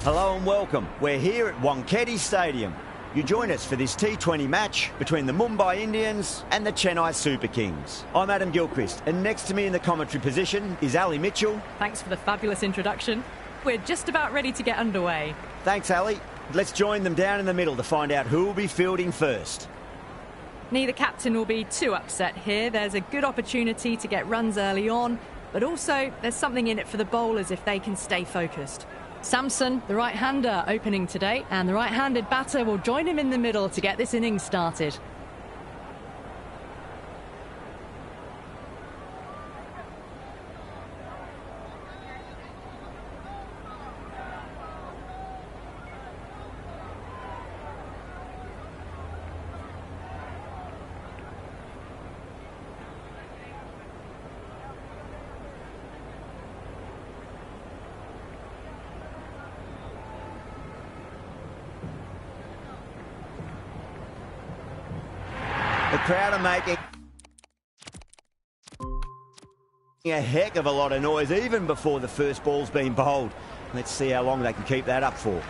Hello and welcome. We're here at Wankhede Stadium. You join us for this T20 match between the Mumbai Indians and the Chennai Super Kings. I'm Adam Gilchrist, and next to me in the commentary position is Ali Mitchell. Thanks for the fabulous introduction. We're just about ready to get underway. Thanks, Ali. Let's join them down in the middle to find out who will be fielding first. Neither captain will be too upset here. There's a good opportunity to get runs early on, but also there's something in it for the bowlers if they can stay focused. Samson, the right-hander, opening today, and the right-handed batter will join him in the middle to get this innings started. The crowd are making a heck of a lot of noise even before the first ball's been bowled. Let's see how long they can keep that up for.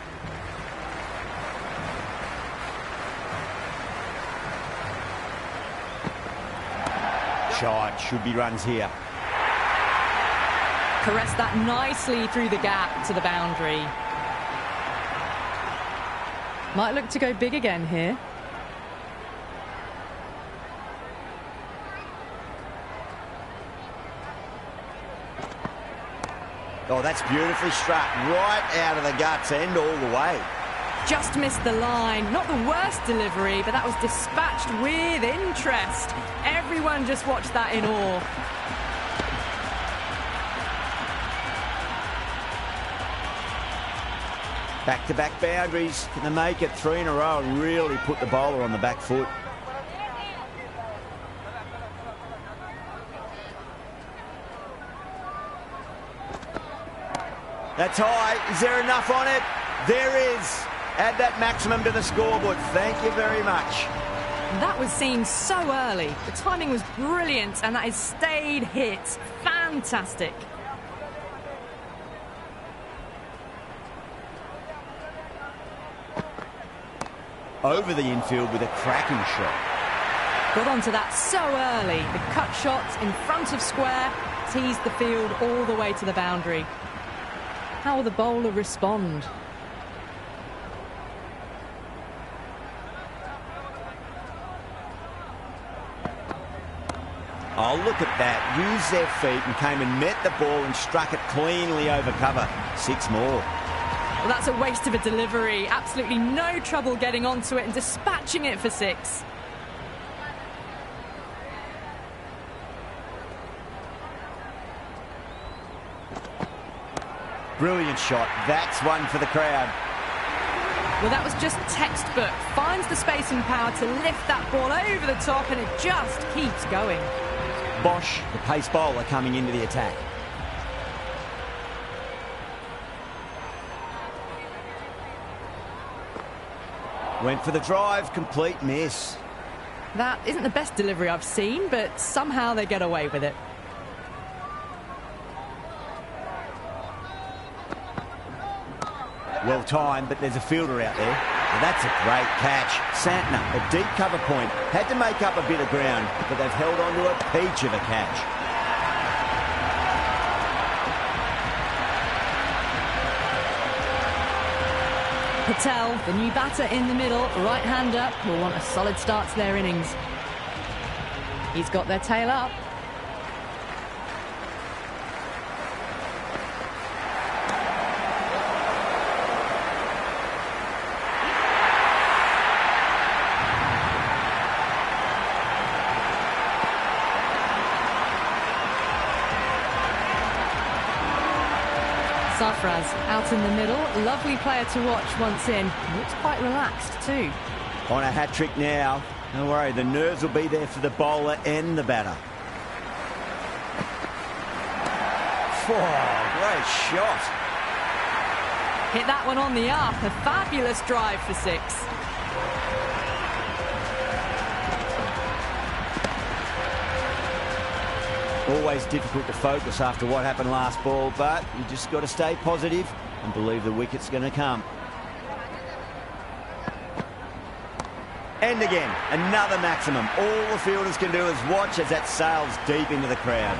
Shot, should be runs here. Caress that nicely through the gap to the boundary. Might look to go big again here. Oh, that's beautifully struck right out of the guts end all the way. Just missed the line. Not the worst delivery, but that was dispatched with interest. Everyone just watched that in awe. Back-to-back boundaries. Can they make it 3 in a row and really put the bowler on the back foot? That's high. Is there enough on it? There is. Add that maximum to the scoreboard. Thank you very much. That was seen so early. The timing was brilliant, and that is stayed hit. Fantastic. Over the infield with a cracking shot. Got onto that so early. The cut shot in front of square teased the field all the way to the boundary. How will the bowler respond? Oh, look at that. Used their feet and came and met the ball and struck it cleanly over cover. 6 more. Well, that's a waste of a delivery. Absolutely no trouble getting onto it and dispatching it for 6. Brilliant shot. That's one for the crowd. Well, that was just textbook. Finds the space and power to lift that ball over the top, and it just keeps going. Bosch, the pace bowler, coming into the attack. Went for the drive. Complete miss. That isn't the best delivery I've seen, but somehow they get away with it. Well timed, but there's a fielder out there. Well, that's a great catch. Santner, a deep cover point. Had to make up a bit of ground, but they've held on to a peach of a catch. Patel, the new batter in the middle, right-hander, will want a solid start to their innings. He's got their tail up. Sarfraz out in the middle. Lovely player to watch once in. Looks quite relaxed too. On a hat-trick now. Don't worry, the nerves will be there for the bowler and the batter. Oh, great shot. Hit that one on the up. A fabulous drive for 6. Always difficult to focus after what happened last ball, but you just got to stay positive and believe the wicket's going to come. And again, another maximum. All the fielders can do is watch as that sails deep into the crowd.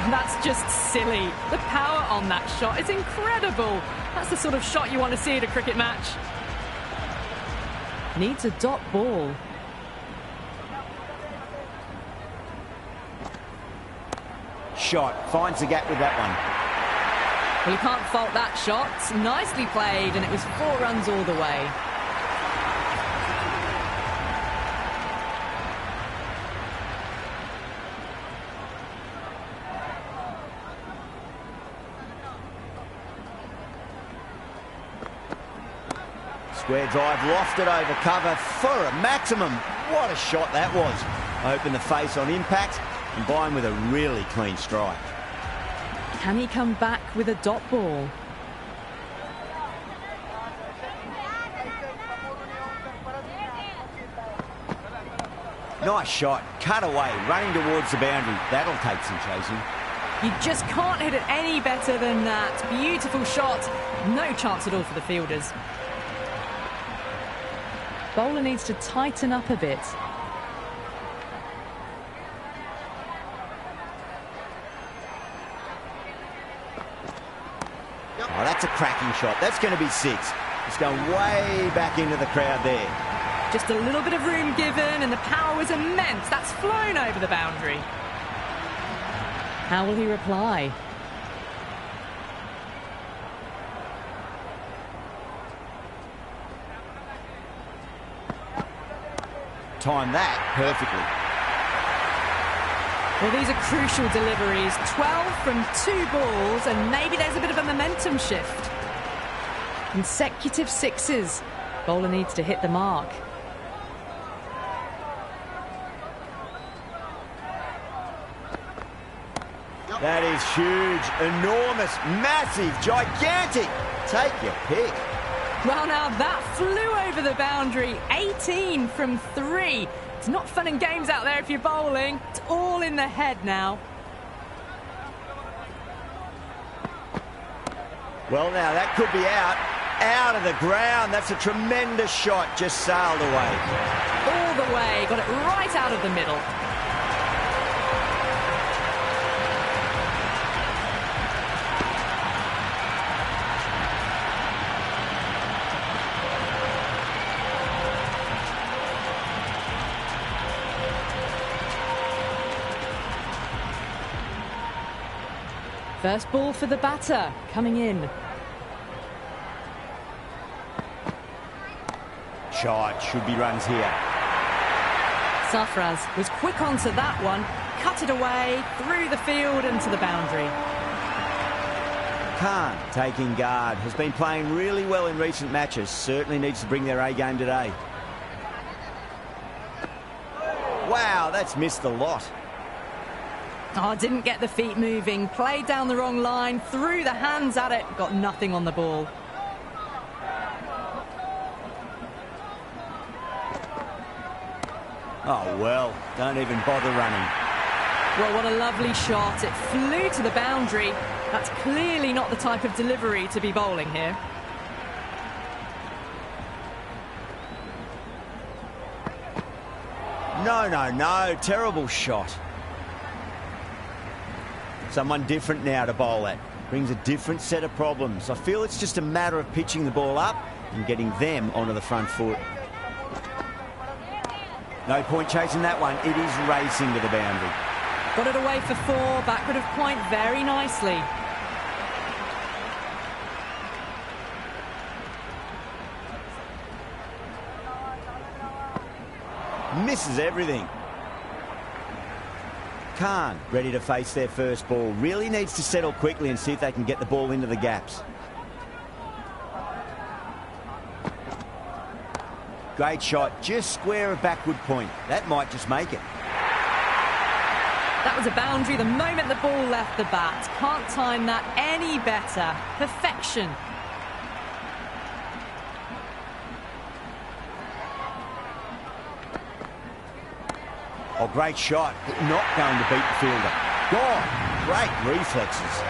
That's just silly. The power on that shot is incredible. That's the sort of shot you want to see at a cricket match. Needs a dot ball. Shot, finds the gap with that one. Well, you can't fault that shot. Nicely played, and it was 4 runs all the way. Square drive, lofted over cover for a maximum. What a shot that was. Open the face on impact, combined with a really clean strike. Can he come back with a dot ball? Nice shot, cut away, running towards the boundary. That'll take some chasing. You just can't hit it any better than that. Beautiful shot. No chance at all for the fielders. Bowler needs to tighten up a bit. Oh, that's a cracking shot. That's going to be 6. It's going way back into the crowd there. Just a little bit of room given, and the power was immense. That's flown over the boundary. How will he reply? Time that perfectly. Well, these are crucial deliveries. 12 from 2 balls, and maybe there's a bit of a momentum shift. Consecutive 6s. Bowler needs to hit the mark. That is huge, enormous, massive, gigantic. Take your pick. Well, now that flew over the boundary. 18 from 3. It's not fun and games out there if you're bowling. It's all in the head now. Well, now that could be out of the ground. That's a tremendous shot, just sailed away. All the way, got it right out of the middle. First ball for the batter, coming in. Shot, should be runs here. Sarfraz was quick onto that one, cut it away, through the field and to the boundary. Khan, taking guard, has been playing really well in recent matches. Certainly needs to bring their A game today. Wow, that's missed a lot. Oh, didn't get the feet moving, played down the wrong line, threw the hands at it, got nothing on the ball. Oh, well, don't even bother running. Well, what a lovely shot. It flew to the boundary. That's clearly not the type of delivery to be bowling here. No, terrible shot. Someone different now to bowl at. Brings a different set of problems. I feel it's just a matter of pitching the ball up and getting them onto the front foot. No point chasing that one. It is racing to the boundary. Got it away for 4, backward of point very nicely. Misses everything. Khan ready to face their first ball. Really needs to settle quickly and see if they can get the ball into the gaps. Great shot, just square of backward point. That might just make it. That was a boundary the moment the ball left the bat. Can't time that any better. Perfection. Oh, great shot, but not going to beat the fielder. Gone. Great reflexes.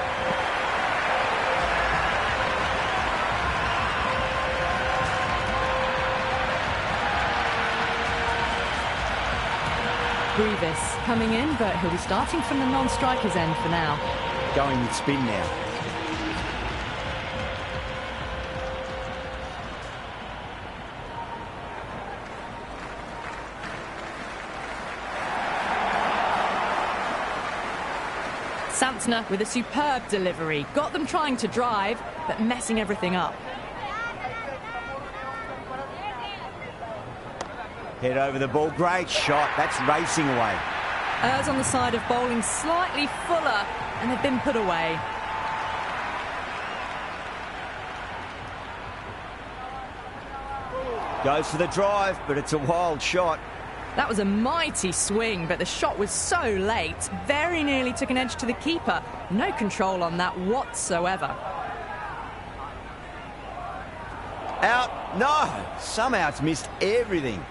Brevis coming in, but he'll be starting from the non-striker's end for now. Going with spin now. Santner with a superb delivery. Got them trying to drive, but messing everything up. Head over the ball. Great shot. That's racing away. Ers on the side of bowling slightly fuller, and they've been put away. Goes for the drive, but it's a wild shot. That was a mighty swing, but the shot was so late. Very nearly took an edge to the keeper. No control on that whatsoever. Out. No. Somehow it's missed everything.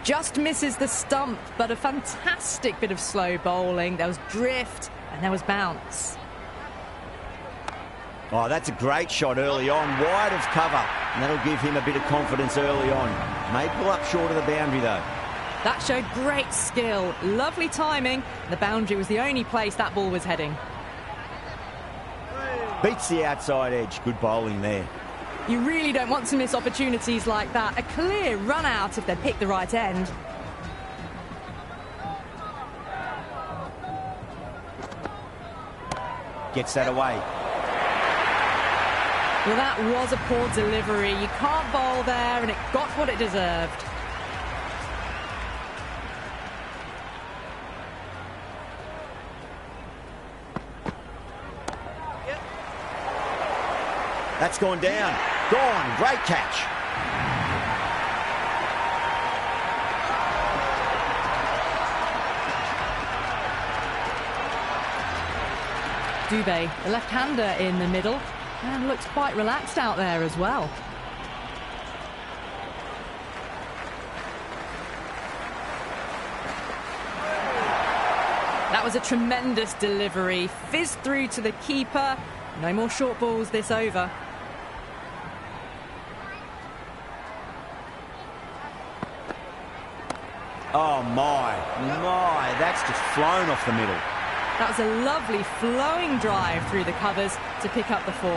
Just misses the stump, but a fantastic bit of slow bowling. There was drift and there was bounce. Oh, that's a great shot early on. Wide of cover. And that'll give him a bit of confidence early on. May pull up short of the boundary, though. That showed great skill. Lovely timing. The boundary was the only place that ball was heading. Beats the outside edge. Good bowling there. You really don't want to miss opportunities like that. A clear run out if they pick the right end. Gets that away. Well, that was a poor delivery. You can't bowl there, and it got what it deserved. That's gone down. Gone. Great catch. Dubé, the left-hander in the middle, and looks quite relaxed out there as well. That was a tremendous delivery. Fizzed through to the keeper. No more short balls this over. Oh, my. That's just flown off the middle. That was a lovely flowing drive through the covers to pick up the 4.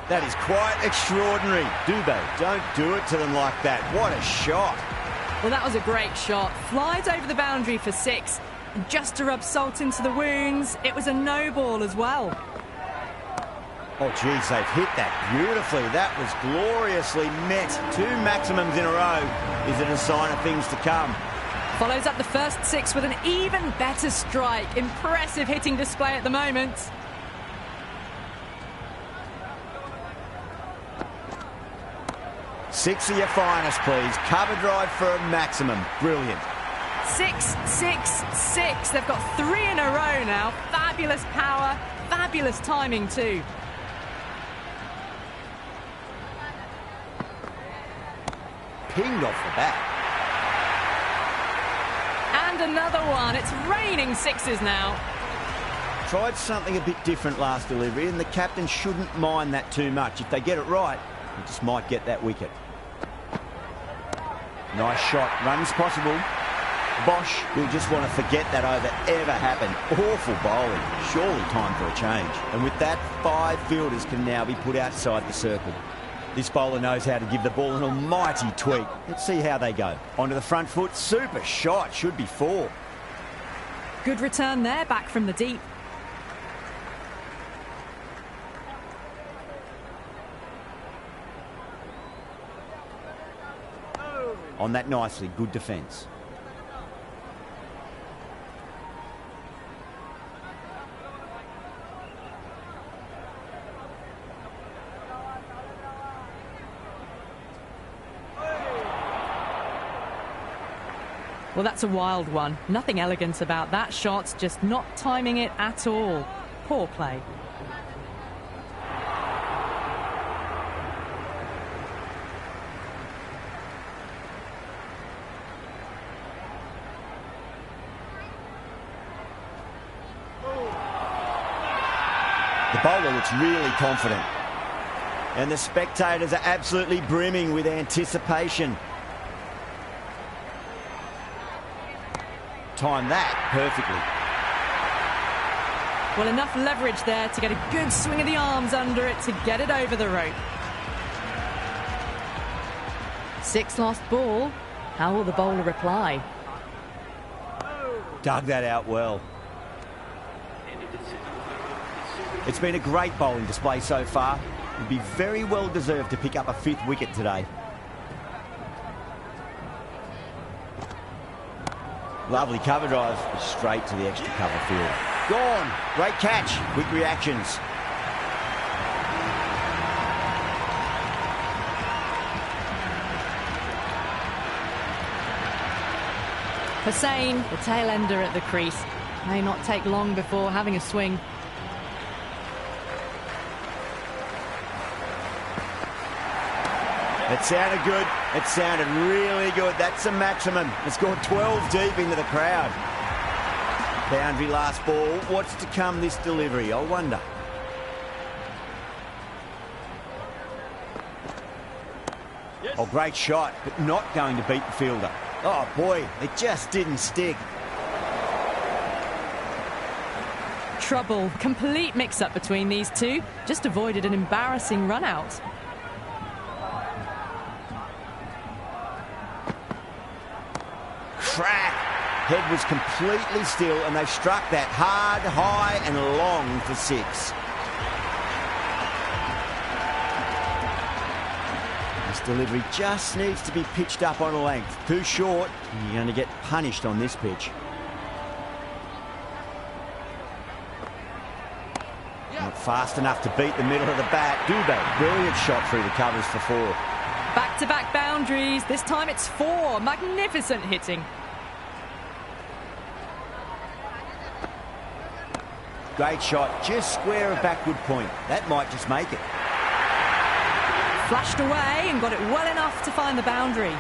That is quite extraordinary. Dubé, don't do it to them like that. What a shot. Well, that was a great shot. Flies over the boundary for 6. And just to rub salt into the wounds, it was a no ball as well. Oh, geez, they've hit that beautifully. That was gloriously met. 2 maximums in a row. Is it a sign of things to come? Follows up the first 6 with an even better strike. Impressive hitting display at the moment. Six of your finest, please. Cover drive for a maximum. Brilliant. 6, 6, 6. They've got 3 in a row now. Fabulous power, fabulous timing too. Pinged off the bat. And another one. It's raining 6s now. Tried something a bit different last delivery, and the captain shouldn't mind that too much. If they get it right, they just might get that wicket. Nice shot. Runs possible. Bosch will just want to forget that over ever happened. Awful bowling. Surely time for a change. And with that, 5 fielders can now be put outside the circle. This bowler knows how to give the ball an almighty tweak. Let's see how they go. Onto the front foot. Super shot. Should be 4. Good return there, back from the deep. On that nicely. Good defence. Well, that's a wild one. Nothing elegant about that shot, just not timing it at all. Poor play. The bowler looks really confident. And the spectators are absolutely brimming with anticipation. Timed that perfectly. Well, enough leverage there to get a good swing of the arms under it to get it over the rope. 6 lost ball. How will the bowler reply? Dug that out well. It's been a great bowling display so far. Would be very well deserved to pick up a 5th wicket today. Lovely cover drive, straight to the extra cover field. Gone. Great catch. Quick reactions. Hussain, the tail ender at the crease. May not take long before having a swing. It sounded good. It sounded really good. That's the maximum. It's gone 12 deep into the crowd. Boundary last ball. What's to come this delivery? I wonder. Yes. Oh, great shot, but not going to beat the fielder. Oh, boy, it just didn't stick. Trouble. Complete mix-up between these two. Just avoided an embarrassing run-out. Crack. Head was completely still, and they struck that hard, high, and long for 6. This delivery just needs to be pitched up on a length. Too short, and you're going to get punished on this pitch. Not fast enough to beat the middle of the bat. Dubé, brilliant shot through the covers for 4. Back-to-back boundaries. This time it's 4. Magnificent hitting. Great shot, just square of backward point. That might just make it. Flashed away and got it well enough to find the boundary.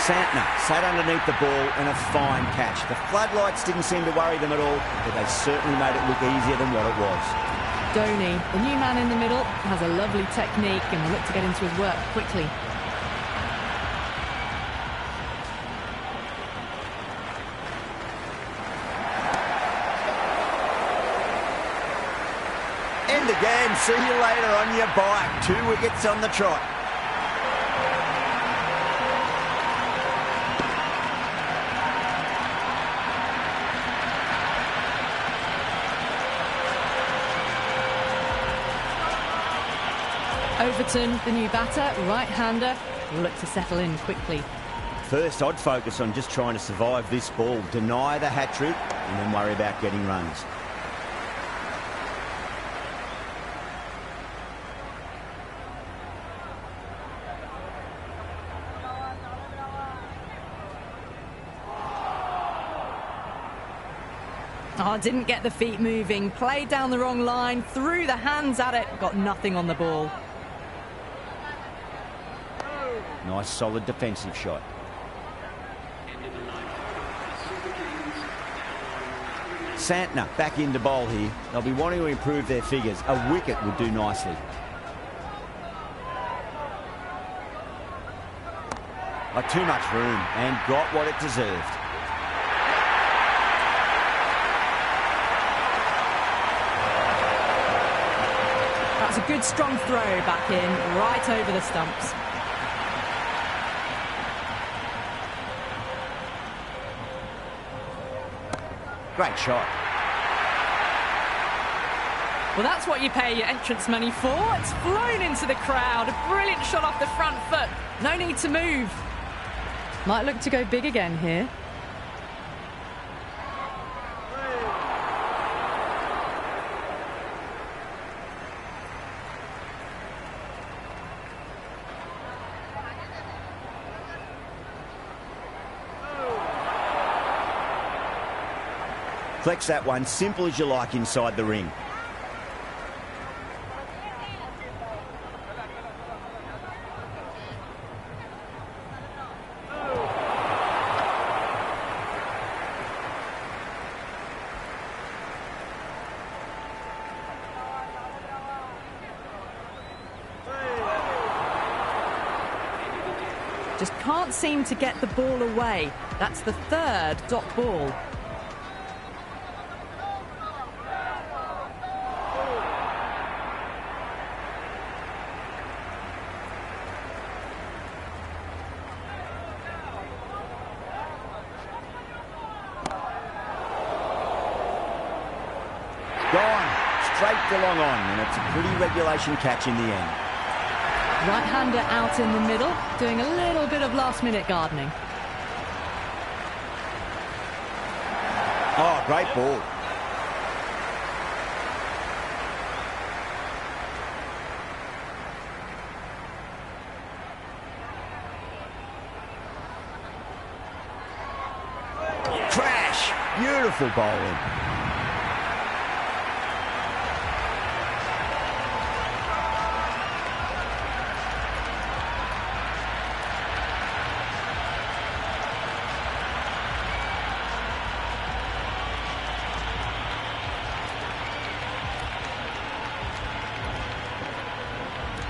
Santner sat underneath the ball and a fine catch. The floodlights didn't seem to worry them at all, but they certainly made it look easier than what it was. Dhoni, the new man in the middle, has a lovely technique and will look to get into his work quickly. End again. See you later on your bike. 2 wickets on the trot. Overton, the new batter, right-hander, will look to settle in quickly. First, I'd focus on just trying to survive this ball, deny the hat-trick, and then worry about getting runs. Oh, didn't get the feet moving, played down the wrong line, threw the hands at it, got nothing on the ball. Nice, solid defensive shot. Santner back into bowl here. They'll be wanting to improve their figures. A wicket would do nicely. Too much room and got what it deserved. That's a good strong throw back in, right over the stumps. Great shot. Well, that's what you pay your entrance money for. It's flown into the crowd. A brilliant shot off the front foot. No need to move. Might look to go big again here. Deflects that one, simple as you like, inside the ring. Just can't seem to get the ball away. That's the third dot ball. Gone. Straight to long on, and it's a pretty regulation catch in the end. Right-hander out in the middle, doing a little bit of last-minute gardening. Oh, great ball. Crash! Beautiful bowling.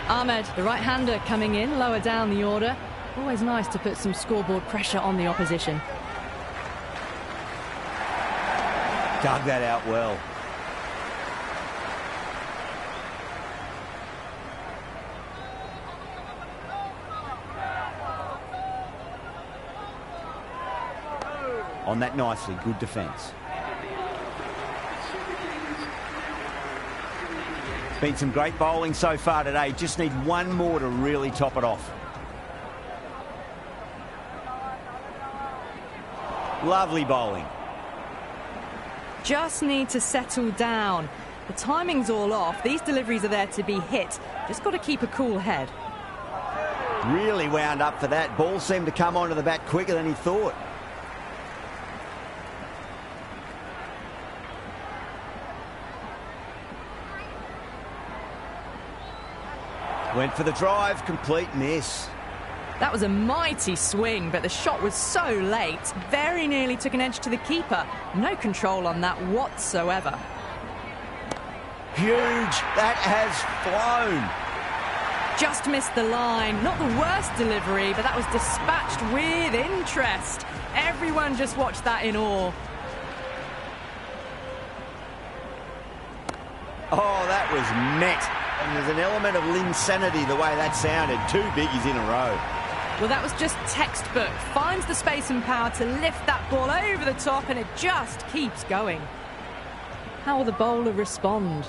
Ahmed, the right-hander, coming in lower down the order. Always nice to put some scoreboard pressure on the opposition. Dug that out well. On that nicely, good defence. Been some great bowling so far today. Just need one more to really top it off. Lovely bowling. Just need to settle down. The timing's all off. These deliveries are there to be hit. Just got to keep a cool head. Really wound up for that. Ball seemed to come onto the bat quicker than he thought. Went for the drive, complete miss. That was a mighty swing, but the shot was so late. Very nearly took an edge to the keeper. No control on that whatsoever. Huge. That has flown. Just missed the line. Not the worst delivery, but that was dispatched with interest. Everyone just watched that in awe. Oh, that was met. And there's an element of insanity the way that sounded. Two biggies in a row. Well, that was just textbook. Finds the space and power to lift that ball over the top, and it just keeps going. How will the bowler respond?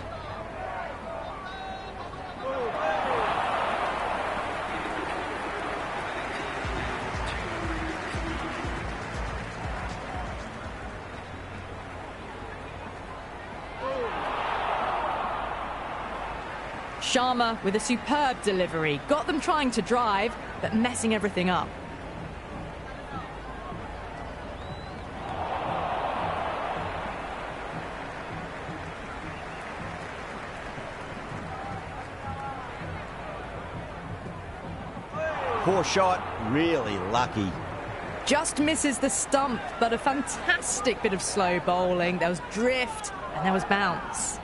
Sharma with a superb delivery. Got them trying to drive, but messing everything up. Poor shot, really lucky. Just misses the stump, but a fantastic bit of slow bowling. There was drift and there was bounce.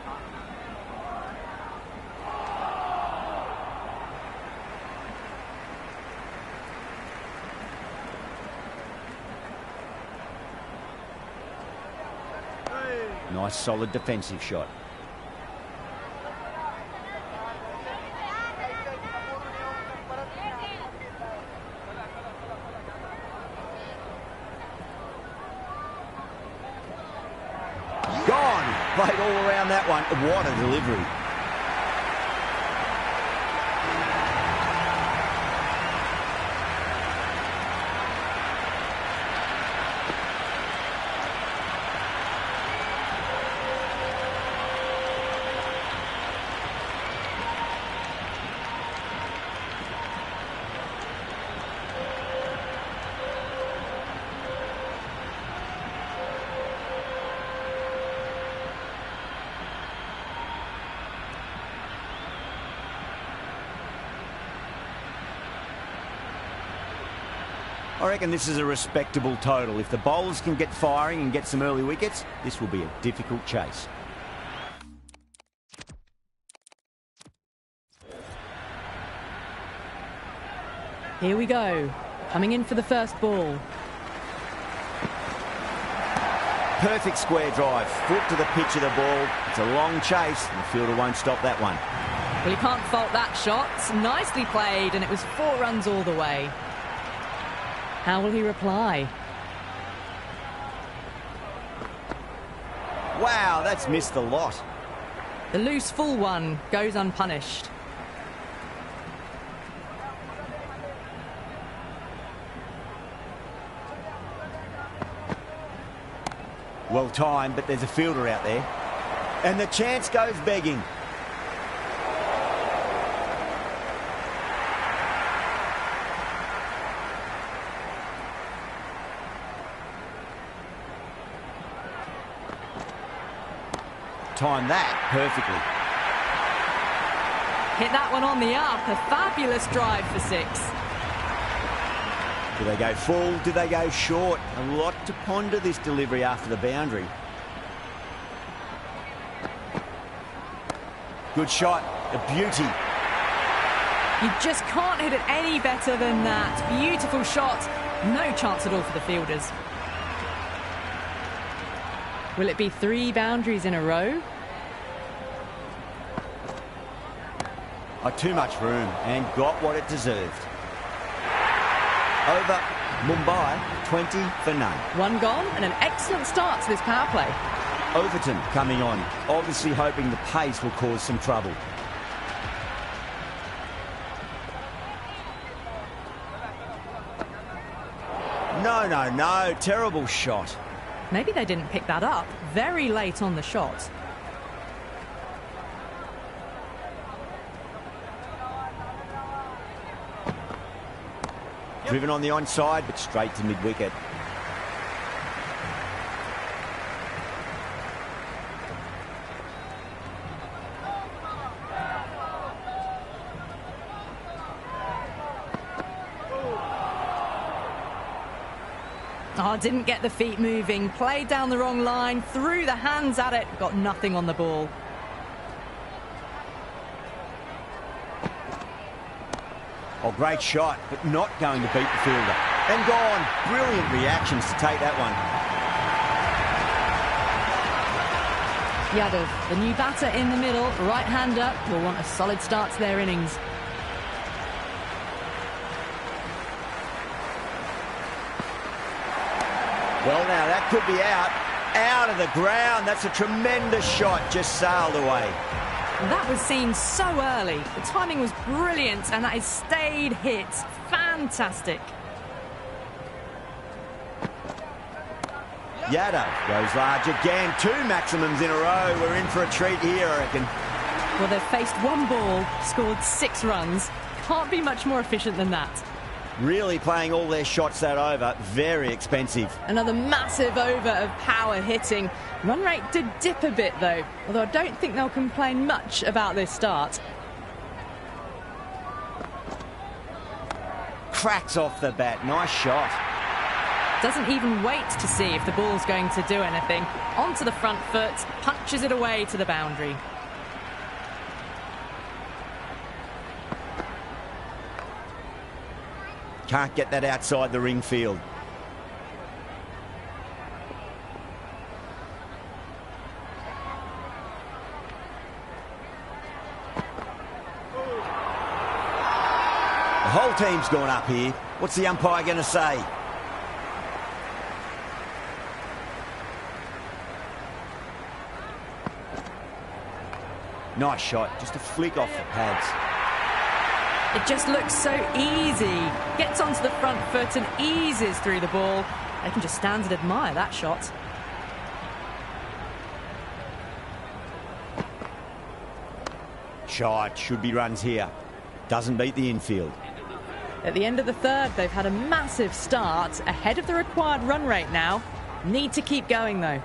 Nice solid defensive shot. Gone. Played all around that one. What a delivery. I reckon this is a respectable total. If the bowlers can get firing and get some early wickets, this will be a difficult chase. Here we go. Coming in for the first ball. Perfect square drive. Foot to the pitch of the ball. It's a long chase, and the fielder won't stop that one. Well, you can't fault that shot. Nicely played, and it was 4 runs all the way. How will he reply? Wow, that's missed the lot. The loose full one goes unpunished. Well timed, but there's a fielder out there. And the chance goes begging. Timed that perfectly. Hit that one on the up. A fabulous drive for 6. Do they go full? Do they go short? A lot to ponder this delivery after the boundary. Good shot. A beauty. You just can't hit it any better than that. Beautiful shot. No chance at all for the fielders. Will it be 3 boundaries in a row? Too much room and got what it deserved. Over. Mumbai, 20 for none. 1 gone and an excellent start to this power play. Overton coming on, obviously hoping the pace will cause some trouble. No, terrible shot. Maybe they didn't pick that up very late on the shot. Driven on the onside, but straight to mid-wicket. Oh, didn't get the feet moving. Played down the wrong line, threw the hands at it, got nothing on the ball. Oh, great shot, but not going to beat the fielder. And gone. Brilliant reactions to take that one. Yadav, the new batter in the middle, right-hander, will want a solid start to their innings. Well, now, that could be out of the ground. That's a tremendous shot, just sailed away. That was seen so early. The timing was brilliant, and that is stayed hit. Fantastic. Yadav goes large again. 2 maximums in a row. We're in for a treat here, I reckon. Well, they've faced 1 ball, scored 6 runs. Can't be much more efficient than that. Really playing all their shots that over. Very expensive. Another massive over of power hitting. Run rate did dip a bit, though, although I don't think they'll complain much about this start. Cracks off the bat. Nice shot. Doesn't even wait to see if the ball's going to do anything. Onto the front foot, punches it away to the boundary. Can't get that outside the ring field. The whole team's gone up here. What's the umpire going to say? Nice shot. Just a flick off the pads. It just looks so easy. Gets onto the front foot and eases through the ball. They can just stand and admire that shot. Shot. Should be runs here. Doesn't beat the infield. At the end of the third, they've had a massive start. Ahead of the required run rate now. Need to keep going, though.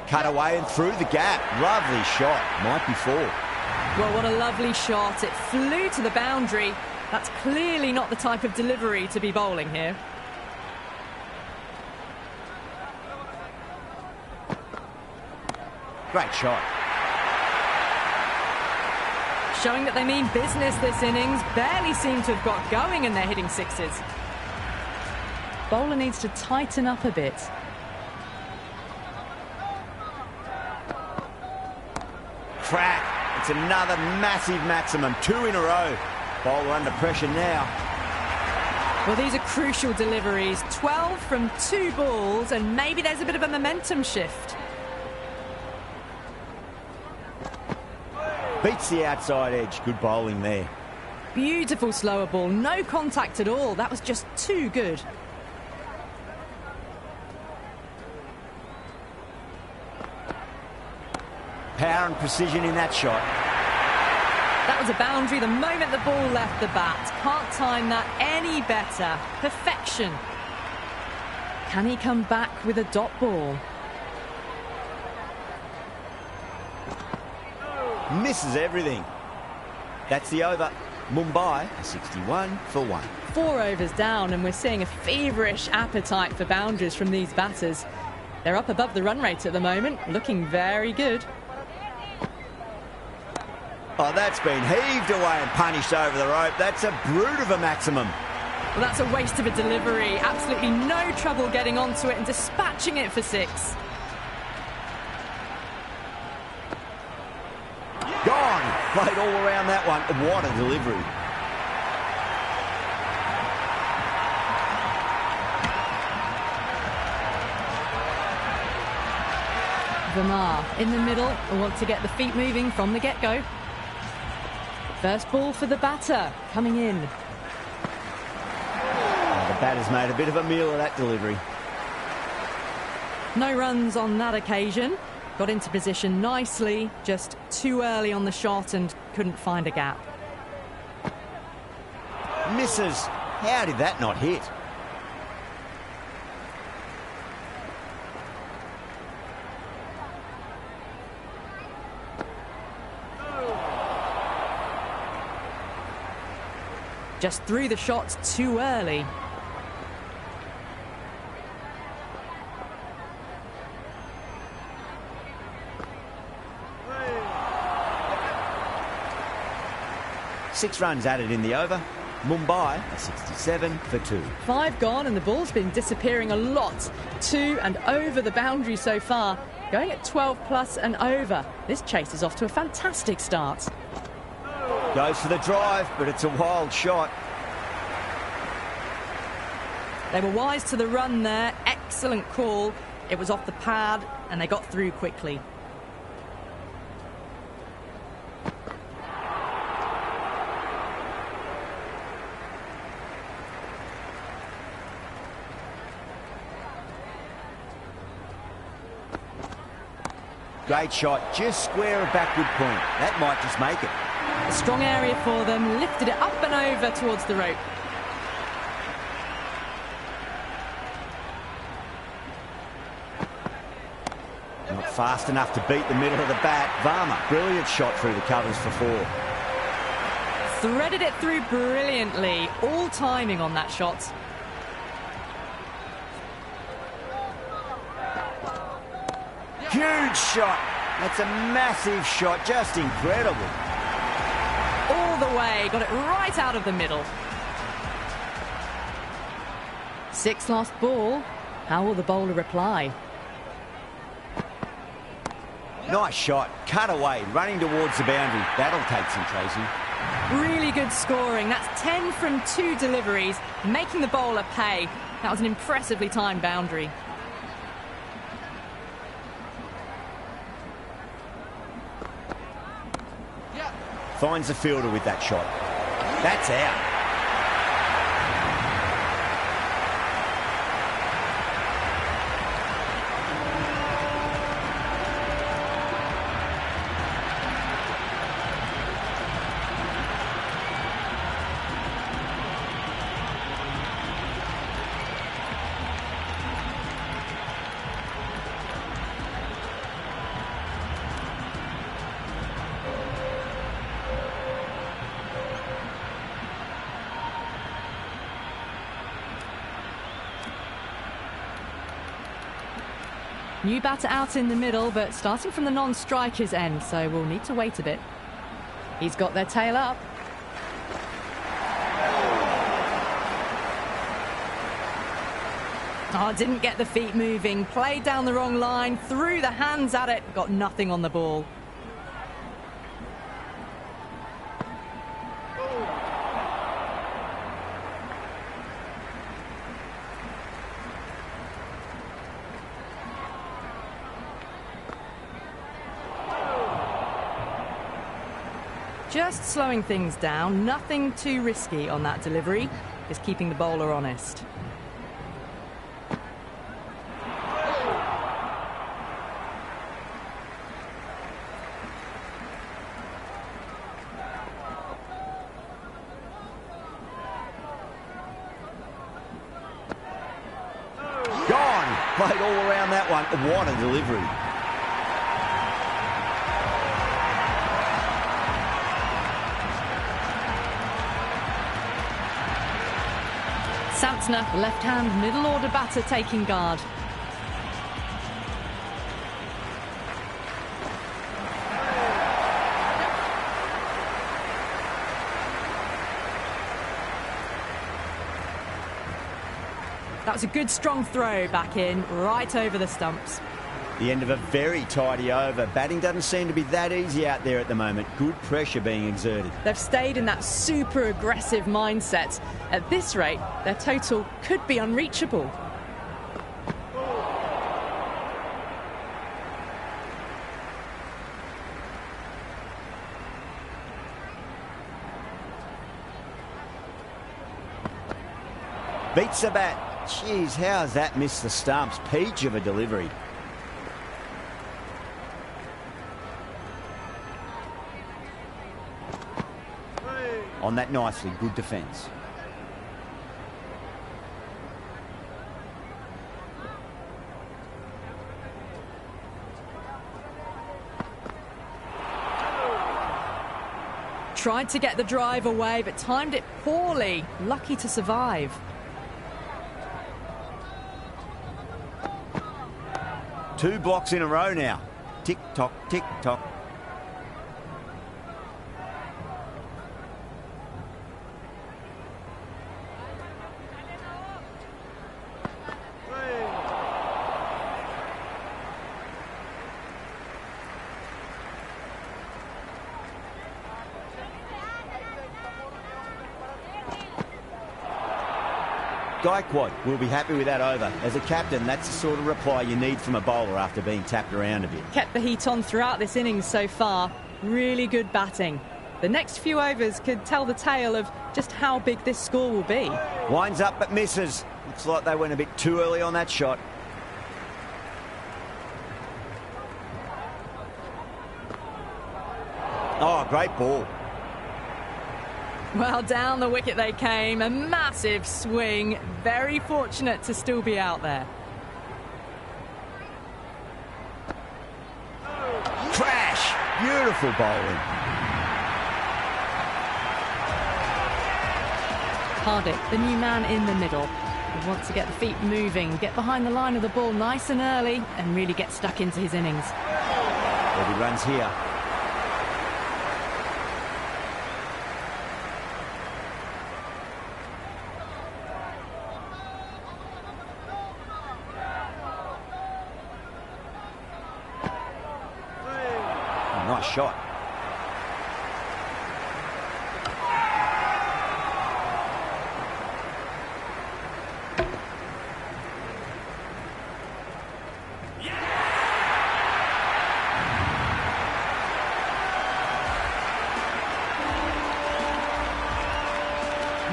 Cut away and through the gap. Lovely shot. Might be 4. Well, what a lovely shot. It flew to the boundary. That's clearly not the type of delivery to be bowling here. Great shot. Showing that they mean business this innings. Barely seem to have got going and they're hitting sixes. Bowler needs to tighten up a bit. Crack. It's another massive maximum. 2 in a row. Bowler under pressure now. Well, these are crucial deliveries. 12 from 2 balls, and maybe there's a bit of a momentum shift. Beats the outside edge. Good bowling there. Beautiful slower ball. No contact at all. That was just too good. Power and precision in that shot. That was a boundary the moment the ball left the bat. Can't time that any better. Perfection. Can he come back with a dot ball? Misses everything. That's the over. Mumbai, 61 for 1. 4 overs down, and we're seeing a feverish appetite for boundaries from these batters. They're up above the run rate at the moment, looking very good. Oh, that's been heaved away and punished over the rope. That's a brute of a maximum. Well, that's a waste of a delivery. Absolutely no trouble getting onto it and dispatching it for 6. Gone. Played all around that one. What a delivery. Verma in the middle. Want to get the feet moving from the get-go. First ball for the batter, coming in. The batter's made a bit of a meal of that delivery. No runs on that occasion. Got into position nicely, just too early on the shot and couldn't find a gap. Misses. How did that not hit? Just threw the shots too early. Six runs added in the over. Mumbai, a 67 for 2. 5 gone and the ball's been disappearing a lot. 2 and over the boundary so far. Going at 12 plus and over. This chase is off to a fantastic start. Goes for the drive, but it's a wild shot. They were wise to the run there. Excellent call. It was off the pad and they got through quickly. Great shot, just square of backward point. That might just make it. A strong area for them, lifted it up and over towards the rope. Not fast enough to beat the middle of the bat. Varma, brilliant shot through the covers for 4. Threaded it through brilliantly. All timing on that shot. Huge shot. That's a massive shot, just incredible. All the way, got it right out of the middle. 6 last ball. How will the bowler reply? Nice shot, cut away, running towards the boundary. That'll take some chasing. Really good scoring. That's 10 from 2 deliveries, making the bowler pay. That was an impressively timed boundary. Finds the fielder with that shot. That's out. New batter out in the middle, but starting from the non-striker's end, so we'll need to wait a bit. He's got their tail up. Oh, didn't get the feet moving. Played down the wrong line, threw the hands at it, got nothing on the ball. Just slowing things down, nothing too risky on that delivery, just keeping the bowler honest. Gone! Played all around that one. What a delivery. Santner, left-hand middle order batter taking guard. That was a good strong throw back in, right over the stumps. The end of a very tidy over. Batting doesn't seem to be that easy out there at the moment. Good pressure being exerted. They've stayed in that super aggressive mindset. At this rate, their total could be unreachable. Beats the bat. Jeez, how's that missed the stumps? Peach of a delivery. On that nicely, good defence. Tried to get the drive away, but timed it poorly. Lucky to survive. Two blocks in a row now. Tick-tock, tick-tock. Gaikwad will be happy with that over. As a captain, that's the sort of reply you need from a bowler after being tapped around a bit. Kept the heat on throughout this innings so far. Really good batting. The next few overs could tell the tale of just how big this score will be. Winds up but misses. Looks like they went a bit too early on that shot. Oh, great ball. Well, down the wicket they came. A massive swing. Very fortunate to still be out there. Crash! Beautiful bowling. Hardik, the new man in the middle. He wants to get the feet moving, get behind the line of the ball nice and early, and really get stuck into his innings. There'll be runs here. Nice shot.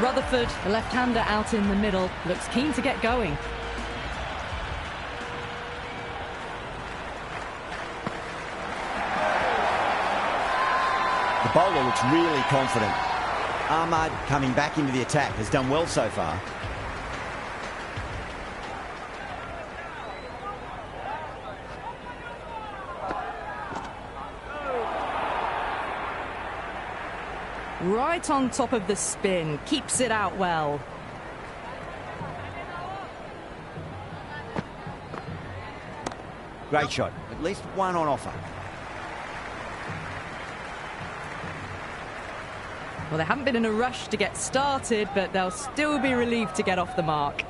Rutherford, the left-hander out in the middle, looks keen to get going. The bowler looks really confident. Ahmad, coming back into the attack, has done well so far. Right on top of the spin, keeps it out well. Great shot. At least one on offer. Well, they haven't been in a rush to get started, but they'll still be relieved to get off the mark.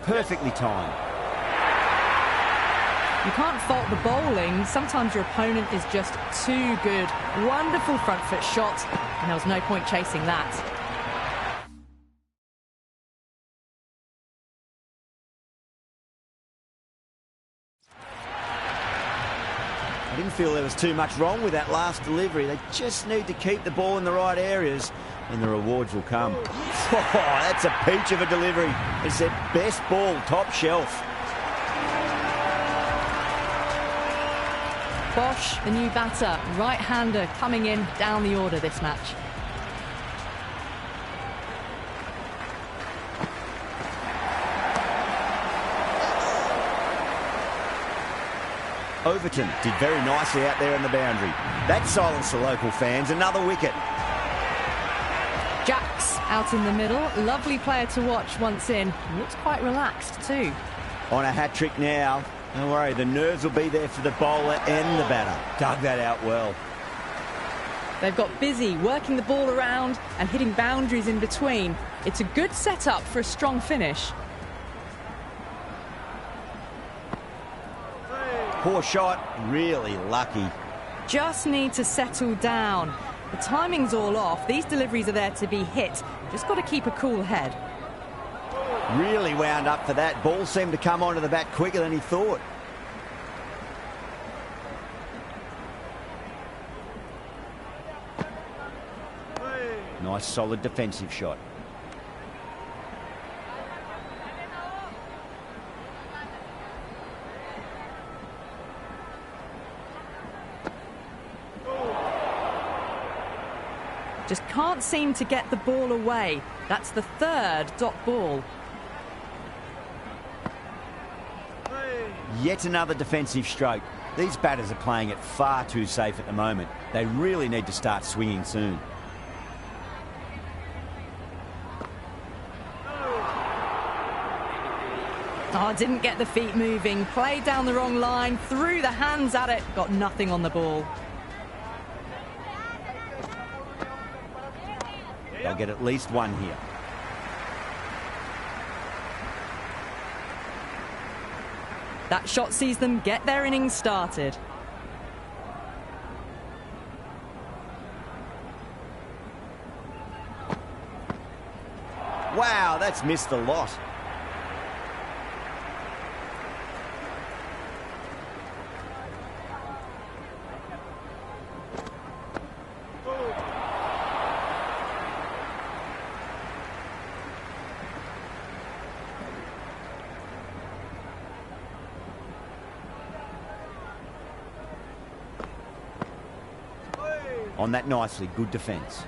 Perfectly timed. You can't fault the bowling. Sometimes your opponent is just too good. Wonderful front foot shot, and there was no point chasing that. I didn't feel there was too much wrong with that last delivery. They just need to keep the ball in the right areas and the rewards will come. Oh, that's a peach of a delivery. It's their best ball, top shelf. Bosch, the new batter, right-hander coming in down the order this match. Overton did very nicely out there on the boundary. That silenced the local fans. Another wicket. Jacks out in the middle. Lovely player to watch once in. Looks quite relaxed too. On a hat-trick now. Don't worry, the nerves will be there for the bowler and the batter. Dug that out well. They've got busy working the ball around and hitting boundaries in between. It's a good setup for a strong finish. Poor shot, really lucky. Just need to settle down. The timing's all off. These deliveries are there to be hit. Just got to keep a cool head. Really wound up for that. Ball seemed to come onto the bat quicker than he thought. Nice solid defensive shot. Just can't seem to get the ball away. That's the third dot ball. Yet another defensive stroke. These batters are playing it far too safe at the moment. They really need to start swinging soon. Oh, didn't get the feet moving. Played down the wrong line. Threw the hands at it. Got nothing on the ball. They'll get at least one here. That shot sees them get their innings started. Wow, that's missed a lot. On that nicely, good defence.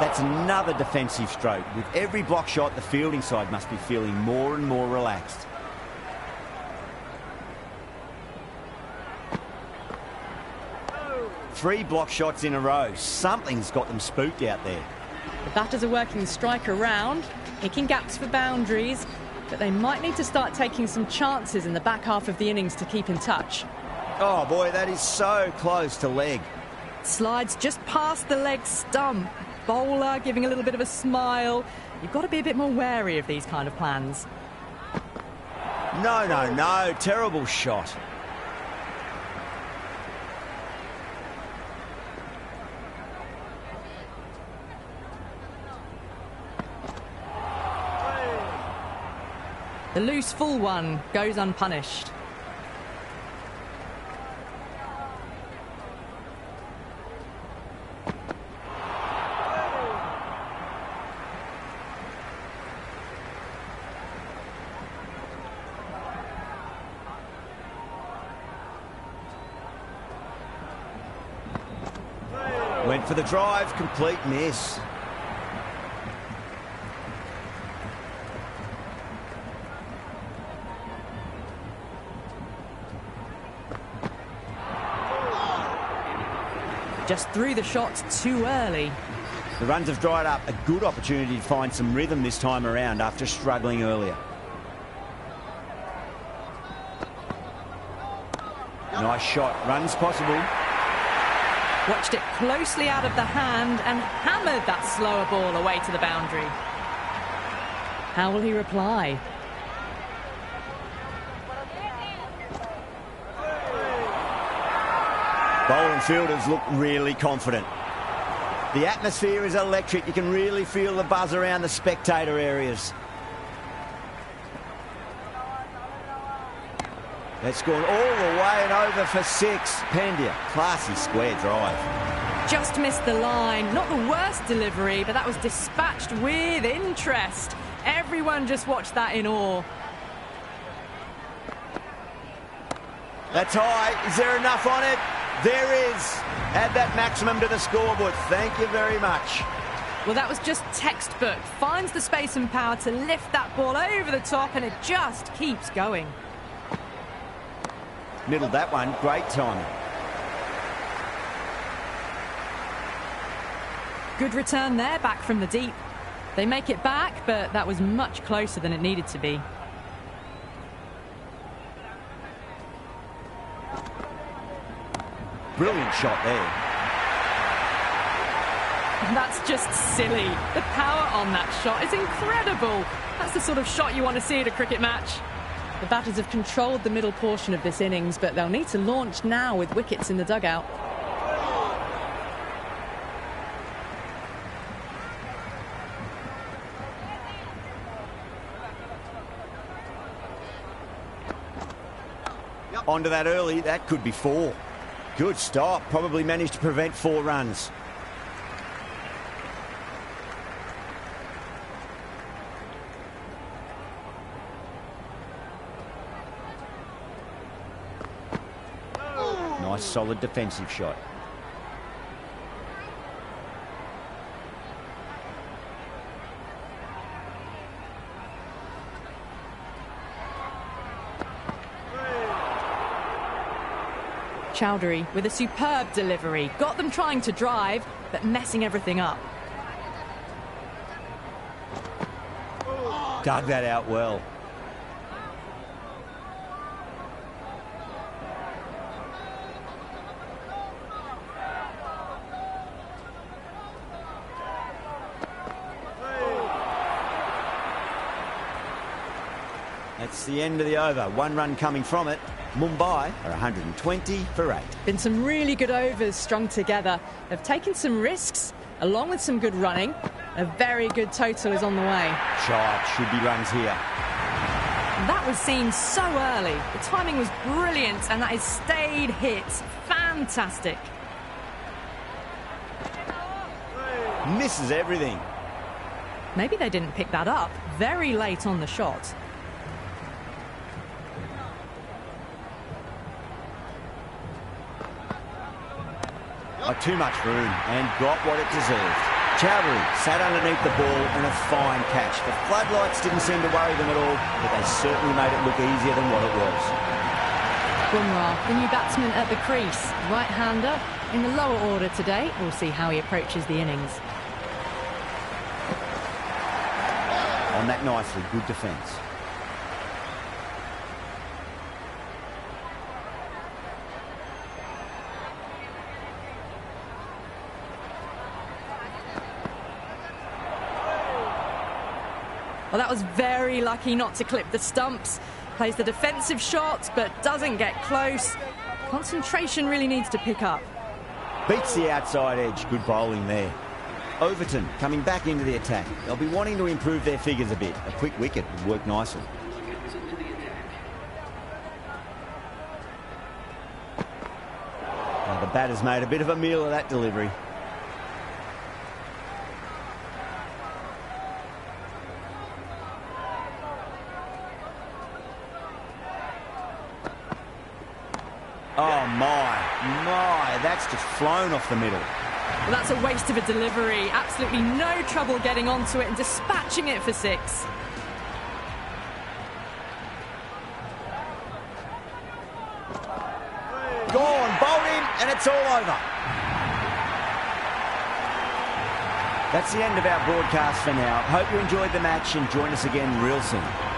That's another defensive stroke. With every block shot, the fielding side must be feeling more and more relaxed. Three block shots in a row. Something's got them spooked out there. The batters are working the strike around, picking gaps for boundaries, but they might need to start taking some chances in the back half of the innings to keep in touch. Oh boy, that is so close to leg. Slides just past the leg stump. Bowler giving a little bit of a smile. You've got to be a bit more wary of these kind of plans. No, no, no. Terrible shot. The loose full one goes unpunished. Went for the drive, complete miss. Just threw the shots too early. The runs have dried up. A good opportunity to find some rhythm this time around after struggling earlier. Nice shot. Runs possible. Watched it closely out of the hand and hammered that slower ball away to the boundary. How will he reply? Bowling fielders look really confident. The atmosphere is electric. You can really feel the buzz around the spectator areas. That's gone all the way and over for 6. Pandya, classy square drive. Just missed the line. Not the worst delivery, but that was dispatched with interest. Everyone just watched that in awe. That's high. Is there enough on it? There is. Add that maximum to the scoreboard. Thank you very much. Well, that was just textbook. Finds the space and power to lift that ball over the top, and it just keeps going. Middled that one. Great timing. Good return there, back from the deep. They make it back, but that was much closer than it needed to be. Brilliant shot there. That's just silly. The power on that shot is incredible. That's the sort of shot you want to see at a cricket match. The batters have controlled the middle portion of this innings, but they'll need to launch now with wickets in the dugout. Onto that early. That could be 4. Good stop. Probably managed to prevent 4 runs. Nice solid defensive shot. Chowdhury with a superb delivery. Got them trying to drive, but messing everything up. Dug that out well. That's the end of the over. 1 run coming from it. Mumbai are 120 for 8. Been some really good overs strung together. They've taken some risks, along with some good running. A very good total is on the way. Shot, should be runs here. That was seen so early. The timing was brilliant, and that is stayed hits. Fantastic. Misses everything. Maybe they didn't pick that up very late on the shot. Too much room and got what it deserved. Chowdhury sat underneath the ball and a fine catch. The floodlights didn't seem to worry them at all, but they certainly made it look easier than what it was. Bumrah, the new batsman at the crease. Right-hander in the lower order today. We'll see how he approaches the innings. On that nicely, good defence. Well, that was very lucky not to clip the stumps. Plays the defensive shot, but doesn't get close. Concentration really needs to pick up. Beats the outside edge. Good bowling there. Overton coming back into the attack. They'll be wanting to improve their figures a bit. A quick wicket would work nicely. Now the batter's made a bit of a meal of that delivery. Oh, my, that's just flown off the middle. Well, that's a waste of a delivery. Absolutely no trouble getting onto it and dispatching it for 6. Gone, bowled in, and it's all over. That's the end of our broadcast for now. Hope you enjoyed the match and join us again real soon.